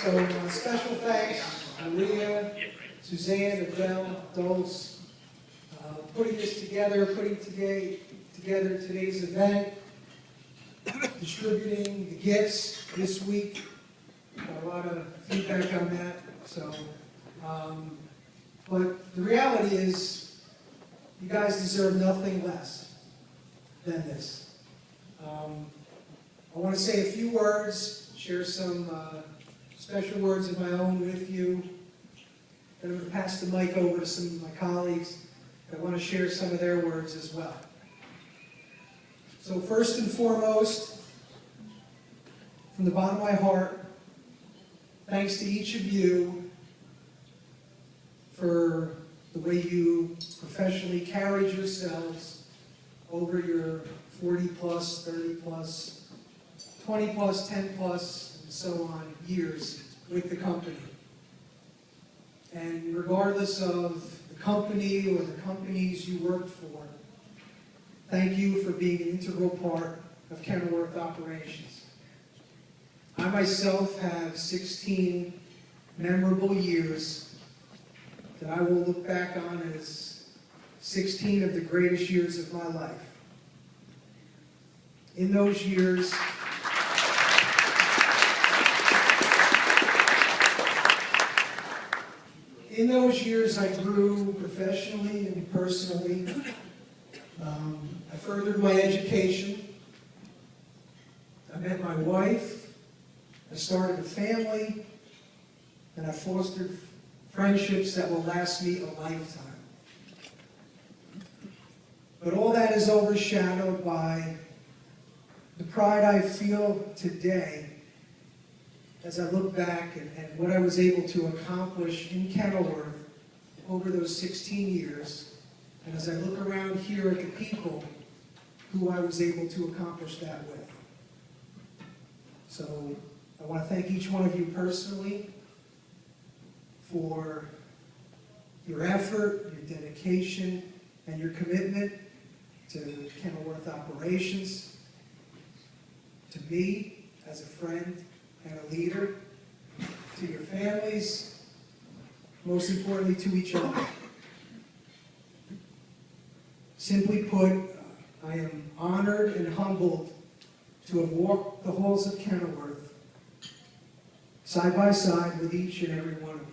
So special thanks to Maria, Suzanne, Adele, Dulce, putting this together, putting together today's event, distributing the gifts this week. Got a lot of feedback on that. So, but the reality is, you guys deserve nothing less than this. I want to say a few words, share some special words of my own with you. Then I'm going to pass the mic over to some of my colleagues that want to share some of their words as well. So first and foremost, from the bottom of my heart, thanks to each of you for the way you professionally carried yourselves over your 40 plus, 30 plus, 20 plus, 10 plus, and so on years with the company. And regardless of the company or the companies you worked for, thank you for being an integral part of Kenilworth operations. I myself have 16 memorable years that I will look back on as 16 of the greatest years of my life. In those years, I grew professionally and personally. I furthered my education. I met my wife. I started a family. And I fostered friendships that will last me a lifetime. But all that is overshadowed by the pride I feel today as I look back and what I was able to accomplish in Kenilworth over those 16 years, and as I look around here at the people who I was able to accomplish that with. So I want to thank each one of you personally for your effort, your dedication, and your commitment to Kenilworth operations, to me as a friend and a leader, to your families, most importantly to each other. Simply put, I am honored and humbled to have walked the halls of Kenilworth side by side with each and every one of you.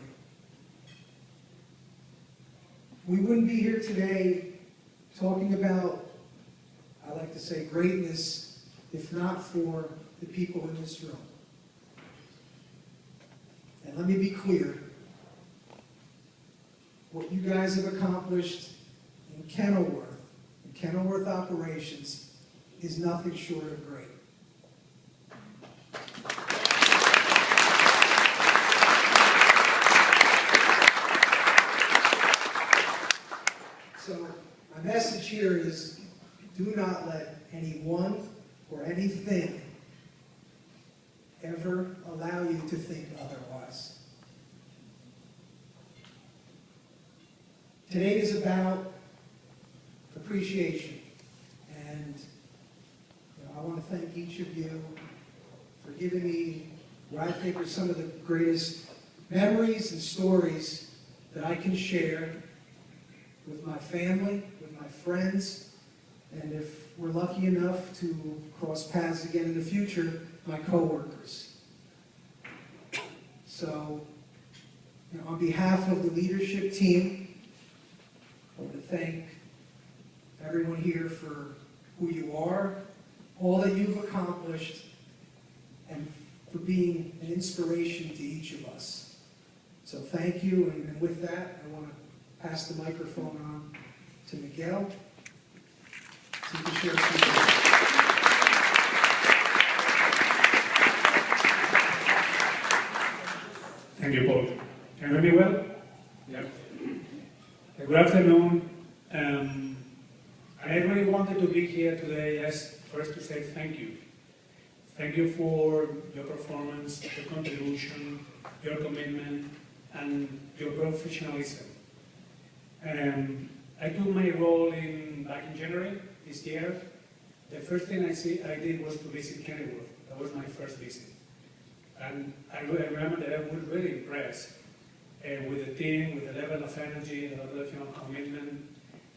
We wouldn't be here today talking about, I like to say, greatness, if not for the people in this room. And let me be clear, what you guys have accomplished in Kenilworth operations, is nothing short of great. So my message here is, do not let anyone or anything ever allow you to think otherwise. Today is about appreciation, and I want to thank each of you for giving me what I think are some of the greatest memories and stories that I can share with my family, with my friends, and if we're lucky enough to cross paths again in the future, my coworkers. So, on behalf of the leadership team, I want to thank everyone here for who you are, all that you've accomplished, and for being an inspiration to each of us. So thank you, and with that, I want to pass the microphone on to Miguel, so you can share some. Thank you, Paul. Can you hear me well? Yeah. Good afternoon. I really wanted to be here today as first to say thank you. Thank you for your performance, your contribution, your commitment, and your professionalism. I took my role back in January this year. The first thing I did was to visit Kenilworth. That was my first visit. And I remember that I was really impressed with the team, with the level of energy, the level of commitment,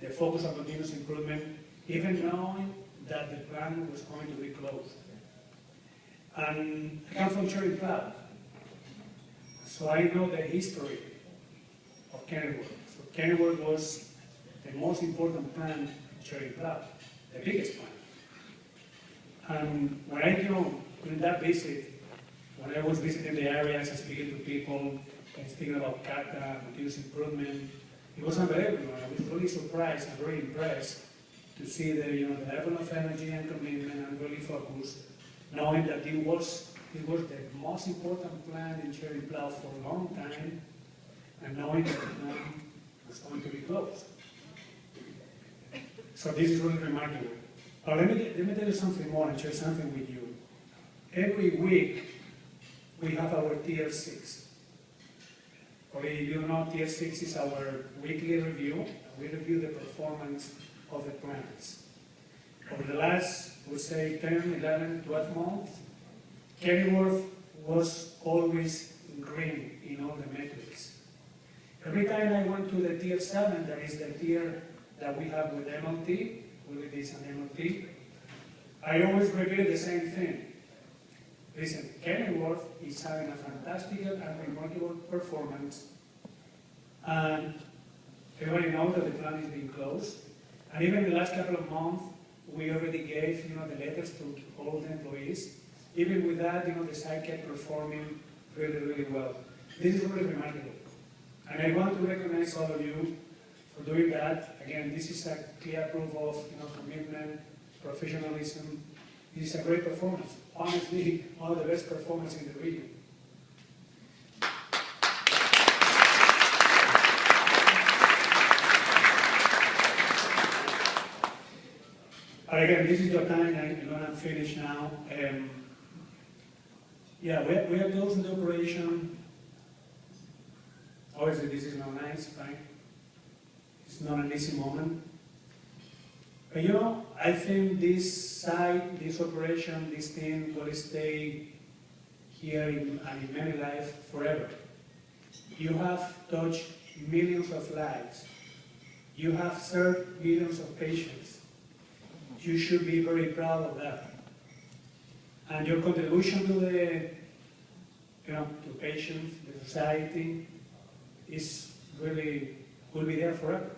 the focus on continuous improvement, even knowing that the plant was going to be closed. And I come from Cherry Plough, so I know the history of Kennywood. So Kennywood was the most important plant in Cherry Plough, the biggest plant. And when I during that visit, when I was visiting the areas and speaking to people and speaking about CATA, continuous improvement, it was unbelievable. I was really surprised and very impressed to see the level of energy and commitment and really focus, knowing that it was the most important plant in Cherry Plough for a long time, and knowing that the plant was going to be closed. So this is really remarkable. But let me tell you something more and share something with you. Every week we have our Tier 6. Probably you know Tier 6 is our weekly review. We review the performance of the plants. Over the last, we say, 10, 11, 12 months, Kennyworth was always green in all the metrics. Every time I went to the Tier 7, that is the tier that we have with MLT, with this and MLT, I always repeat the same thing. Listen, Kennyworth is having a fantastic and remarkable performance, and everybody knows that the plant is being closed. And even in the last couple of months, we already gave the letters to all the employees. Even with that, the site kept performing really, really well. This is really remarkable. And I want to recognize all of you for doing that. Again, this is a clear proof of commitment, professionalism. This is a great performance. Honestly, one of the best performances in the region. But again, this is your time. I'm going to finish now. Yeah, we are closing the operation. Obviously, this is not nice, right? It's not an easy moment. But I think this site, this operation, this team will stay here and in many lives forever. You have touched millions of lives. You have served millions of patients. You should be very proud of that. And your contribution to the, to patients, the society, is really, will be there forever.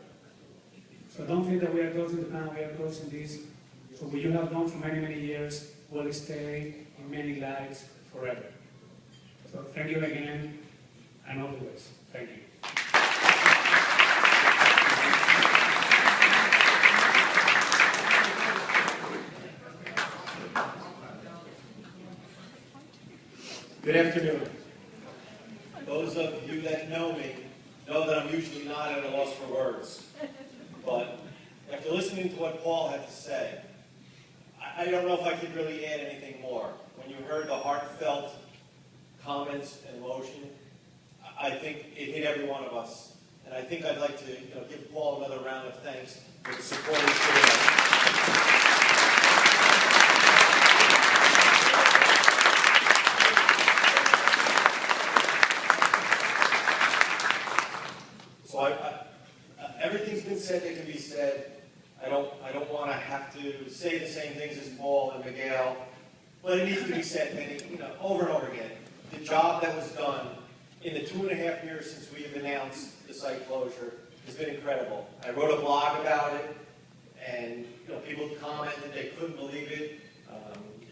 So don't think that we are closing the plant, we are closing this. So what you have done for many, many years will stay in many lives forever. So thank you again, and all the best. Thank you. Good afternoon. Those of you that know me know that I'm usually not at a loss for words. But after listening to what Paul had to say, I don't know if I could really add anything more. When you heard the heartfelt comments and emotion, I think it hit every one of us. And I think I'd like to give Paul another round of thanks for the support he's given us. So everything's been said that can be said. I don't want to have to say the same things as Paul and Miguel, but it needs to be said many, over and over again. The job that was done in the 2.5 years since we have announced the site closure has been incredible. I wrote a blog about it, and people commented they couldn't believe it.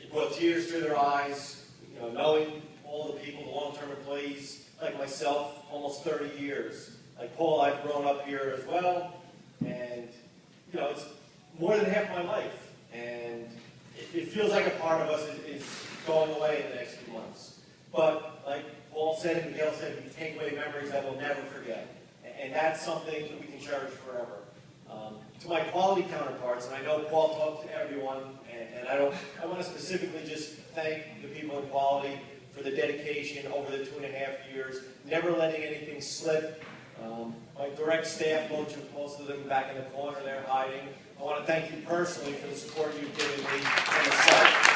It brought tears to their eyes, knowing all the people, the long-term employees like myself, almost 30 years. Like Paul, I've grown up here as well, and it's more than half my life, and it feels like a part of us is going away in the next few months. But like Paul said and Miguel said, we take away memories that we'll never forget, and that's something that we can cherish forever. To my quality counterparts, and I know Paul talked to everyone, and I want to specifically just thank the people in quality for the dedication over the 2.5 years, never letting anything slip. My direct staff, most of them back in the corner there hiding. I want to thank you personally for the support you've given me on the site.